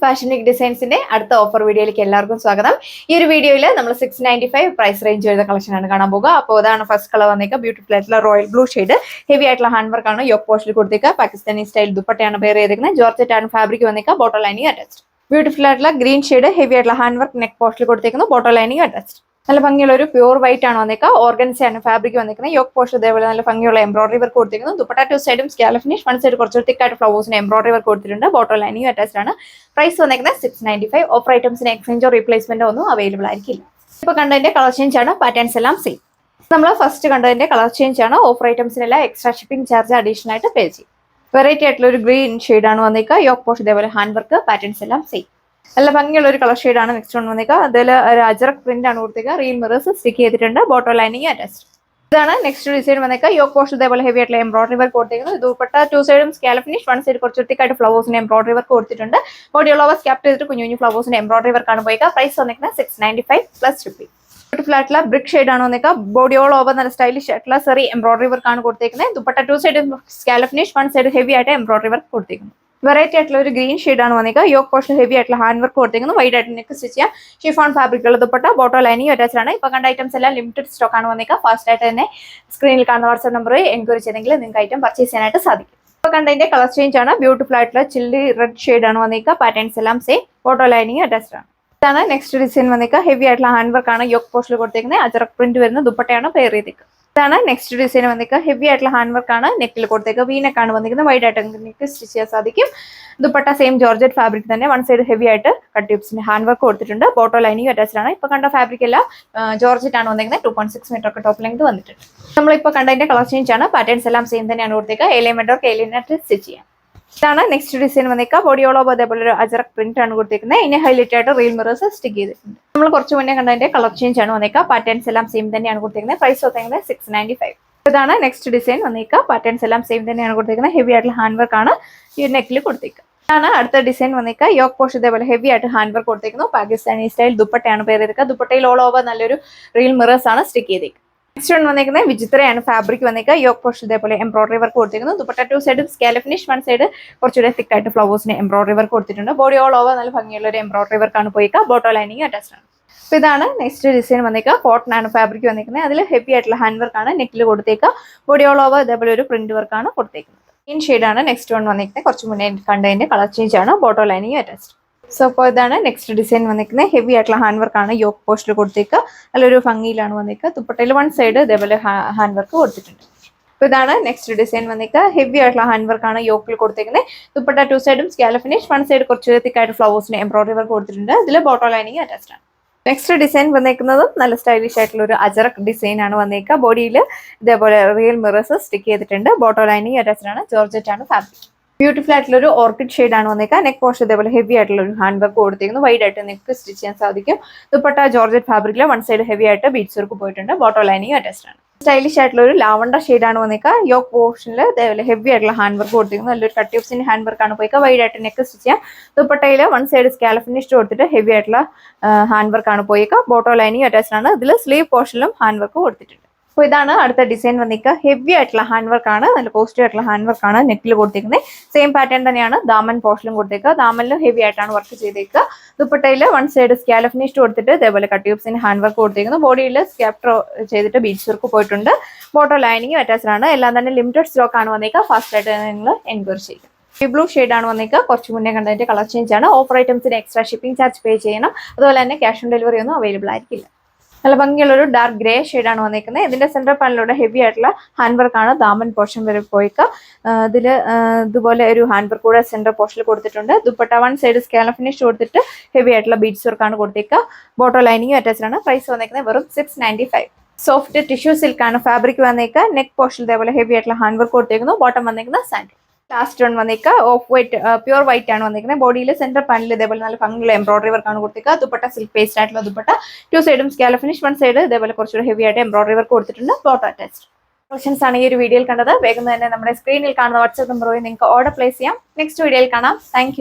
Fashion week ഡിസൈൻസിന്റെ അടുത്ത offer വീഡിയോയിലേക്ക് എല്ലാവർക്കും സ്വാഗതം. ഈ ഒരു വീഡിയോയിൽ നമ്മൾ 695 പ്രൈസ് റേഞ്ച് വരുന്ന കളക്ഷൻ ആണ് കാണാൻ പോകുക. അപ്പോൾ അതാണ് ഫസ്റ്റ് കളർ വന്നേക്കുക. ബ്യൂട്ടിഫുൾ ആയിട്ടുള്ള റോയൽ ബ്ലൂ ഷെയ്ഡ്, ഹെവി ആയിട്ടുള്ള ഹാൻഡ് വർക്ക് ആണ്. യോക്ക് പോസ്റ്റിൽ കൊടുത്തേക്കുക. പാകിസ്ഥാനി സ്റ്റൈൽ ദുപ്പട്ടയാണ് പേർ ചെയ്തേക്കുന്നത്. ജോർജറ്റ് ആണ് ഫാബ്രിക് വന്നേക്കുക. Bottom lining attached. ബ്യൂട്ടിഫുൾ ആയിട്ടുള്ള ഗ്രീൻ ഷെയ്ഡ്, ഹെവി ആയിട്ടുള്ള ഹാൻഡ് വർക്ക്, നെക്ക് പോസ്റ്റിൽ കൊടുത്തേക്കുന്നു. Bottom lining attached. നല്ല ഭംഗിയുള്ള ഒരു പ്യൂർ വൈറ്റ് ആണ് വന്നേക്കുക. ഓർഗൻസ ആണ് ഫാബ്രിക് വന്നിരിക്കുന്നത്. യോക്ക് പോസ്റ്റ് ഇതേപോലെ നല്ല ഭംഗിയുള്ള എംബ്രോയിഡറി വർക്ക് കൊടുത്തിരിക്കുന്നു. ദുപ്പട്ട ടു സൈഡും സ്കാല ഫിനിഷ്, വൺ സൈഡ് കുറച്ച് തിക്കായിട്ട് ഫ്ലവേഴ്സിന് എംബ്രോയിഡറി വർക്ക് കൊടുത്തിട്ടുണ്ട്. ബോട്ടം ലൈനിങ് അറ്റാച്ച്ഡ് ആണ്. പ്രൈസ് വന്നിരിക്കുന്നത് 695. ഓഫർ ഐറ്റംസിന് എക്സ്ചേഞ്ചോ റീപ്ലേസ്മെന്റോ ഒന്നും അവൈലബിൾ ആയിരിക്കില്ല. ഇപ്പോൾ കണ്ടതിന്റെ കളർ ചേഞ്ച് ആണ്. പാറ്റേൺസ് എല്ലാം സെയിം. നമ്മൾ ഫസ്റ്റ് കണ്ടതിന്റെ കളർ ചേഞ്ച് ആണ്. ഓഫർ ഐറ്റംസിനെല്ലാം എക്സ്ട്രാ ഷിപ്പിംഗ് ചാർജ് അഡീഷണൽ ആയിട്ട് പേ ചെയ്യും. വെറൈറ്റി ആയിട്ടുള്ള ഒരു ഗ്രീൻ ഷെയ്ഡ് ആണ് വന്നേക്കുക. യോക്ക് പോസ്റ്റ് ഇതേപോലെ ഹാൻഡ് വർക്ക്, പാറ്റേൺസ് എല്ലാം സെയിം. നല്ല ഭംഗിയുള്ള ഒരു കളർ ഷെയ്ഡാണ് നെക്സ്റ്റ് വൺ വന്നേക്കുക. അതിൽ ഒരു അജറക് പ്രിന്റ് ആണ് കൊടുത്തേക്കുക. റിയൽ മിറേഴ്സ് സ്റ്റിക്ക് ചെയ്തിട്ടുണ്ട്. Bottom lining attached. ഇതാണ് നെക്സ്റ്റ് ഡിസൈൻ വന്നേക്കുക. യോക്ക് പോസ്റ്റ് ഇതേപോലെ ഹെവി ആയിട്ടുള്ള എംബ്രോയിഡറി വർക്ക് കൊടുത്തേക്കുന്നത്. ദുപ്പട്ട ടു സൈഡും സ്കാല ഫിനിഷ്, വൺ സൈഡ് കുറച്ച് തിക്കായിട്ട് ഫ്ലവേഴ്സിന് എംബ്രോയിഡറി വർക്ക് കൊടുത്തിട്ടുണ്ട്. ബോഡി ഓൾ ഓവർ സ്കാപ്പ് ചെയ്തിട്ട് കുഞ്ഞു കുഞ്ഞു ഫ്ലവേഴ്സിന് എംബ്രോയിഡറി വർക്കാണ് പോയേക്കുക. പ്രൈസ് വന്നേക്കുന്നത് 695 പ്ലസ് ഷിപ്പിംഗ്. ബ്യൂട്ടിഫുൾ ആയിട്ടുള്ള ബ്രിക്ക് ഷെയ്ഡ് ആണ് വന്നേക്കുക. ബോഡി ഓൾ ഓവർ നല്ല സ്റ്റൈലിഷ് ആയിട്ടുള്ള സെറി എംബ്രോയിഡറി വർക്ക് ആണ് കൊടുത്തേക്കുന്നത്. ദുപ്പട്ട ടു സൈഡ് സ്കാല ഫിനിഷ്, വൺ സൈഡ് ഹെവി ആയിട്ട് എംബ്രോയിഡറി വർക്ക് കൊടുത്തേക്കുന്നു. വെറൈറ്റി ആയിട്ടുള്ള ഒരു ഗ്രീൻ ഷെയ്ഡ് ആണ് വന്നേക്കുക. യോക്ക് പോർഷൻ ഹെവി ആയിട്ടുള്ള ഹാൻഡ് വർക്ക് കൊടുത്തേക്കുന്നു. വൈഡ് ആയിട്ട് നെക്ക് സ്റ്റിച്ച് ചെയ്യാം. ഷിഫോൺ ഫാബ്രിക് ഉള്ള ദുപ്പട്ട, ബോട്ടം ലൈനിങ് അറ്റാച്ച്ഡ് ആണ്. ഇപ്പോൾ കണ്ട ഐറ്റംസ് എല്ലാം ലിമിറ്റഡ് സ്റ്റോക്ക് ആണ് വന്നേക്കുക. ഫാസ്റ്റ് ആയിട്ട് തന്നെ സ്ക്രീനിൽ കാണുന്ന വാട്സ്ആപ്പ് നമ്പറിൽ എൻക്വയറി ചെയ്തെങ്കിൽ നിങ്ങൾക്ക് ഐറ്റം പർച്ചേസ് ചെയ്യാനായിട്ട് സാധിക്കും. ഇപ്പോൾ കണ്ടതിന്റെ കളർ ചേഞ്ച് ആണ്. ബ്യൂട്ടിഫുൾ ആയിട്ടുള്ള ചില്ലി റെഡ് ഷെയ്ഡ് ആണ് വന്നേക്കുക. പാറ്റേൺസ് എല്ലാം സെയിം. ബോട്ടം ലൈനിങ് അറ്റാച്ച്ഡ് ആണ്. ഇതാണ് നെക്സ്റ്റ് ഡിസൈൻ വന്നേക്കുക. ഹെവി ആയിട്ടുള്ള ഹാൻഡ് വർക്ക് ആണ് യോക്ക് പോസ്റ്റിൽ കൊടുത്തേക്കുന്നത്. അജറക് പ്രിന്റ് വരുന്ന ദുപ്പട്ടയാണ് പെയർ ചെയ്തേക്കുക. ഇതാണ് നെക്സ്റ്റ് ഡിസൈൻ വന്നേക്കുക. ഹെവി ആയിട്ടുള്ള ഹാൻഡ് വർക്ക് ആണ് നെക്കിൽ കൊടുത്തേക്കുക. വീനക്കാണ് വന്നിരിക്കുന്നത്. വൈഡ് ആയിട്ട് നെക്ക് സ്റ്റിച്ച് ചെയ്യാൻ സാധിക്കും. ദുപ്പട്ട സെയിം ജോർജറ്റ് ഫാബ്രിക് തന്നെ. വൺ സൈഡ് ഹെവി ആയിട്ട് കട്ട് ട്യൂബ്സിന്റെ ഹാൻഡ് വർക്ക് കൊടുത്തിട്ടുണ്ട്. ബോട്ടം ലൈനിങ് അറ്റാച്ച്ഡ് ആണ്. ഇപ്പോൾ കണ്ട ഫാബ്രിക് എല്ലാം ജോർജറ്റ് ആണ് വന്നിരിക്കുന്നത്. 2.6 മീറ്റർ ഒക്കെ ടോപ്പ് ലെങ്ത് വന്നിട്ടുണ്ട്. നമ്മളിപ്പോൾ കണ്ടതിന്റെ കളർ ചേഞ്ച് ആണ്. പാറ്റേൺസ് എല്ലാം സെയിം തന്നെയാണ് കൊടുത്തേക്കുക. എലിമെന്റ് ഓർ എലിനെറ്റ് സ്റ്റിച്ച് ചെയ്യാം. ഇതാണ് നെക്സ്റ്റ് ഡിസൈൻ വന്നേക്കുക. ബോഡി ഓൾ ഓവർ അതേപോലെ ഒരു അജറക് പ്രിന്റ് ആണ് കൊടുത്തേക്കുന്നത്. ഇതിനെ ഹൈലൈറ്റ് ആയിട്ട് റിയൽ മിറേഴ്സ് സ്റ്റിക്ക് ചെയ്തിട്ടുണ്ട്. നമ്മൾ കുറച്ച് മുന്നേ കണ്ടതിന്റെ കളർ ചേഞ്ച് ആണ് വന്നേക്കുക. പാറ്റേൺസ് എല്ലാം സെയിം തന്നെയാണ് കൊടുത്തേക്കുന്നത്. പ്രൈസ് വന്നേക്കുന്നത് 695. ഇതാണ് നെക്സ്റ്റ് ഡിസൈൻ വന്നേക്കുക. പാറ്റേൺസ് എല്ലാം സെയിം തന്നെയാണ് കൊടുത്തേക്കുന്നത്. ഹെവി ആയിട്ടുള്ള ഹാൻഡ് വർക്ക് ആണ് ഈ നെക്കിൽ കൊടുത്തേക്കുക. ഇതാണ് അടുത്ത ഡിസൈൻ വന്നേക്കുക. യോക്ക് പോസ്റ്റ് ഇതേപോലെ ഹെവി ആയിട്ട് ഹാൻഡ് വർക്ക് കൊടുത്തേക്കുന്നു. പാകിസ്ഥാനി സ്റ്റൈൽ ദുപ്പട്ടയാണ് പേര് ചെയ്തേക്കുക. ദുപ്പട്ടയിൽ ഓൾ ഓവർ നല്ലൊരു റിയൽ മിറേഴ്സ് ആണ് സ്റ്റിക്ക് ചെയ്തേക്കുക. നെക്സ്റ്റ് വൺ വന്നേക്കുന്നത് വിചിത്രയാണ് ഫാബ്രിക് വന്നേക്കുക. യോക്ക് പോസ്റ്റ് ഇതേപോലെ എംബ്രോയിഡറി വർക്ക് കൊടുത്തിരിക്കുന്നു. ദുപ്പട്ട ടു സൈഡും സ്കാല ഫിനിഷ്, വൺ സൈഡ് കുറച്ചുകൂടെ തിക്കായിട്ട് ഫ്ലവേഴ്സിന് എംബ്രോയിഡറി വർക്ക് കൊടുത്തിട്ടുണ്ട്. ബോഡി ഓൾ ഓവർ നല്ല ഭംഗിയുള്ള ഒരു എംബ്രോയിഡറി വർക്കാണ് പോയിക്കുക. ബോട്ടം ലൈനിങ് അറ്റാച്ച്ഡ് ആണ്. അപ്പോൾ ഇതാണ് നെക്സ്റ്റ് ഡിസൈൻ വന്നേക്കുക. കോട്ടൺ ആണ് ഫാബ്രിക് വന്നേക്കുന്നത്. അതിൽ ഹെവി ആയിട്ടുള്ള ഹാൻഡ് വർക്കാണ് നെക്കിൽ കൊടുത്തേക്കുക. ബോഡി ഓൾ ഓവർ ഇതേപോലെ ഒരു പ്രിന്റ് വർക്കാണ് കൊടുത്തേക്കുന്നത്. ഗ്രീൻ ഷെയ്ഡാണ് നെക്സ്റ്റ് വൺ വന്നേക്കുന്നത്. കുറച്ച് മുന്നേ കണ്ടതിന്റെ കളർ ചേഞ്ച് ആണ്. Bottom lining attached. സോ അപ്പോൾ ഇതാണ് നെക്സ്റ്റ് ഡിസൈൻ വന്നിരിക്കുന്നത്. ഹെവി ആയിട്ടുള്ള ഹാൻഡ് വർക്ക് ആണ് യോക്ക് പോസ്റ്റിൽ കൊടുത്തേക്കുക. നല്ലൊരു ഭംഗിയിലാണ് വന്നിരിക്കുക. ദുപ്പട്ടയിൽ വൺ സൈഡ് ഇതേപോലെ ഹാൻഡ് വർക്ക് കൊടുത്തിട്ടുണ്ട്. അപ്പോൾ ഇതാണ് നെക്സ്റ്റ് ഡിസൈൻ വന്നിരിക്കുക. ഹെവി ആയിട്ടുള്ള ഹാൻഡ് വർക്ക് ആണ് യോക്കിൽ കൊടുത്തേക്കുന്നത്. ദുപ്പട്ട ടു സൈഡും സ്കാല ഫിനിഷ്, വൺ സൈഡ് കുറച്ച് തിക്കായിട്ട് ഫ്ലവേഴ്സിന് എംബ്രോയിഡറി വർക്ക് കൊടുത്തിട്ടുണ്ട്. ഇതിൽ ബോട്ടം ലൈനിങ് അറ്റാച്ച്ഡ് ആണ്. നെക്സ്റ്റ് ഡിസൈൻ വന്നേക്കുന്നതും നല്ല സ്റ്റൈലിഷ് ആയിട്ടുള്ള ഒരു അജറക് ഡിസൈൻ ആണ് വന്നേക്കുക. ബോഡിയിൽ ഇതേപോലെ റിയൽ മിറേഴ്സ് സ്റ്റിക്ക് ചെയ്തിട്ടുണ്ട്. ബോട്ടം ലൈനിങ് അറ്റാച്ച്ഡ് ആണ്. ജോർജറ്റ് ആണ് ഫാബ്രിക്. ബ്യൂട്ടിഫുൾ ആയിട്ടുള്ള ഒരു ഓർക്കിഡ് ഷെയ്ഡ് ആണ് വന്നേക്കുക. നെക്ക് പോസ്റ്റ് ഇതേപോലെ ഹെവി ആയിട്ടുള്ള ഒരു ഹാൻഡ് വർക്ക് കൊടുത്തിരിക്കുന്നു. വൈഡ് ആയിട്ട് നെക്ക് സ്റ്റിച്ച് ചെയ്യാൻ സാധിക്കും. ദുപ്പട്ട ജോർജറ്റ് ഫാബ്രിക്കിൽ വൺ സൈഡ് ഹെവി ആയിട്ട് ബീഡ്സ് വർക്ക് പോയിട്ടുണ്ട്. ബോട്ടം ലൈനിങ് അറ്റാച്ച്ഡ് ആണ്. സ്റ്റൈലിഷ് ആയിട്ടുള്ള ഒരു ലാവണ്ടർ ഷെയ്ഡ് ആണ് വന്നേക്കുക. യോക്ക് പോർഷനിൽ ഇതേപോലെ ഹെവി ആയിട്ടുള്ള ഹാൻഡ് വർക്ക് കൊടുത്തിരിക്കുന്നു. നല്ലൊരു കട്ട് ട്യൂബ്സിന്റെ ഹാൻഡ് വർക്ക് ആണ് പോയിക്കുക. വൈഡ് ആയിട്ട് നെക്ക് സ്റ്റിച്ച് ചെയ്യാം. ദുപ്പട്ടയിൽ വൺ സൈഡ് സ്കാല ഫിനിഷ് കൊടുത്തിട്ട് ഹെവി ആയിട്ടുള്ള ഹാൻഡ് വർക്ക് ആണ് പോയിക്കുക. ബോട്ടം ലൈനിങ് അറ്റാച്ച്ഡ് ആണ്. ഇതിൽ സ്ലീവ് പോർഷനിലും ഹാൻഡ് വർക്ക് കൊടുത്തിട്ടുണ്ട്. അപ്പോൾ ഇതാണ് അടുത്ത ഡിസൈൻ വന്നിരിക്കുക. ഹെവി ആയിട്ടുള്ള ഹാൻഡ് വർക്ക് ആണ്. നല്ല പോസിറ്റീവ് ആയിട്ടുള്ള ഹാൻഡ് വർക്ക് ആണ് നെക്കിൽ കൊടുത്തിരിക്കുന്നത്. സെയിം പാറ്റേൺ തന്നെയാണ് ദാമൻ പോർഷനിലും കൊടുത്തേക്കുക. ദാമനിലും ഹെവി ആയിട്ടാണ് വർക്ക് ചെയ്തേക്കുക. ദുപ്പട്ടയിൽ വൺ സൈഡ് സ്കാല ഫിനിഷ് കൊടുത്തിട്ട് ഇതേപോലെ കട്ട് ട്യൂബ്സിന് ഹാൻഡ് വർക്ക് കൊടുത്തിരിക്കുന്നു. ബോഡിയിൽ സ്കാപ്റ്റർ ചെയ്തിട്ട് ബീഡ്സ് വർക്ക് പോയിട്ടുണ്ട്. ബോട്ടം ലൈനിങ് അറ്റാച്ച്ഡ് ആണ്. എല്ലാം തന്നെ ലിമിറ്റഡ് സ്റ്റോക്ക് ആണ് വന്നേക്കുക. ഫാസ്റ്റ് ആയിട്ട് നിങ്ങൾ എൻക്വയറി ചെയ്യുക. ഈ ബ്ലൂ ഷെയ്ഡ് ആണ് വന്നേക്കുക. കുറച്ച് മുന്നേ കണ്ടതിന്റെ കളർ ചേഞ്ച് ആണ്. ഓഫർ ഐറ്റംസിന് എക്സ്ട്രാ ഷിപ്പിംഗ് ചാർജ് പേ ചെയ്യണം. അതുപോലെ തന്നെ ക്യാഷ് ഓൺ ഡെലിവറി ഒന്നും അവൈലബിൾ ആയിരിക്കില്ല. നല്ല ഭംഗിയുള്ള ഒരു ഡാർക്ക് ഗ്രേ ഷെയ്ഡാണ് വന്നിരിക്കുന്നത്. ഇതിന്റെ സെന്റർ പാനലിലൂടെ ഹെവി ആയിട്ടുള്ള ഹാൻഡ് വർക്ക് ആണ് ദാമൻ പോർഷൻ വരെ പോയിക്കുക. ഇതിൽ ഇതുപോലെ ഒരു ഹാൻഡ് വർക്ക് കൂടെ സെന്റർ പോർഷനിൽ കൊടുത്തിട്ടുണ്ട്. ദുപ്പട്ട വൺ സൈഡ് സ്കാല ഫിനിഷ് കൊടുത്തിട്ട് ഹെവി ആയിട്ടുള്ള ബീഡ്സ് വർക്കാണ് കൊടുത്തേക്കുക. ബോട്ടം ലൈനിങ് അറ്റാച്ച്ഡ് ആണ്. പ്രൈസ് വന്നിരിക്കുന്നത് വെറും 695. സോഫ്റ്റ് ടിഷ്യൂ സിൽക്കാണ് ഫാബ്രിക് വന്നേക്കുക. നെക്ക് പോർഷൻ ഇതേപോലെ ഹെവി ആയിട്ടുള്ള ഹാൻഡ് വർക്ക് കൊടുത്തേക്കുന്നു. ബോട്ടം വന്നിരിക്കുന്നത് സാൻഡ്. ലാസ്റ്റ് വൺ വന്നേക്കുക ഓഫ് വൈറ്റ് പ്യൂർ വൈറ്റ് ആണ് വന്നിരിക്കുന്നത്. ബോഡിയിൽ സെന്റർ പാനലിൽ ഇതേപോലെ നല്ല ഭംഗിയുള്ള എംബ്രോയിഡറി വർക്കാണ് കൊടുത്തേക്കുക. ദുപ്പട്ട സിൽക്ക് പേസ്റ്റ് ആയിട്ടുള്ള ദുപ്പട്ട ടു സൈഡും സ്കാല ഫിനിഷ്, വൺ സൈഡ് ഇതേപോലെ കുറച്ചുകൂടി ഹെവി ആയിട്ട് എംബ്രോയിഡറി വർക്ക് കൊടുത്തിട്ടുണ്ട്. Bottom attached. കളക്ഷൻസ് ആണ് ഈ ഒരു വീഡിയോയിൽ കണ്ടത്. വേഗം തന്നെ നമ്മുടെ സ്ക്രീനിൽ കാണുന്ന വാട്സ്ആപ്പ് നമ്പർ വഴി നിങ്ങൾക്ക് ഓർഡർ പ്ലേസ് ചെയ്യാം. നെക്സ്റ്റ് വീഡിയോയിൽ കാണാം. താങ്ക്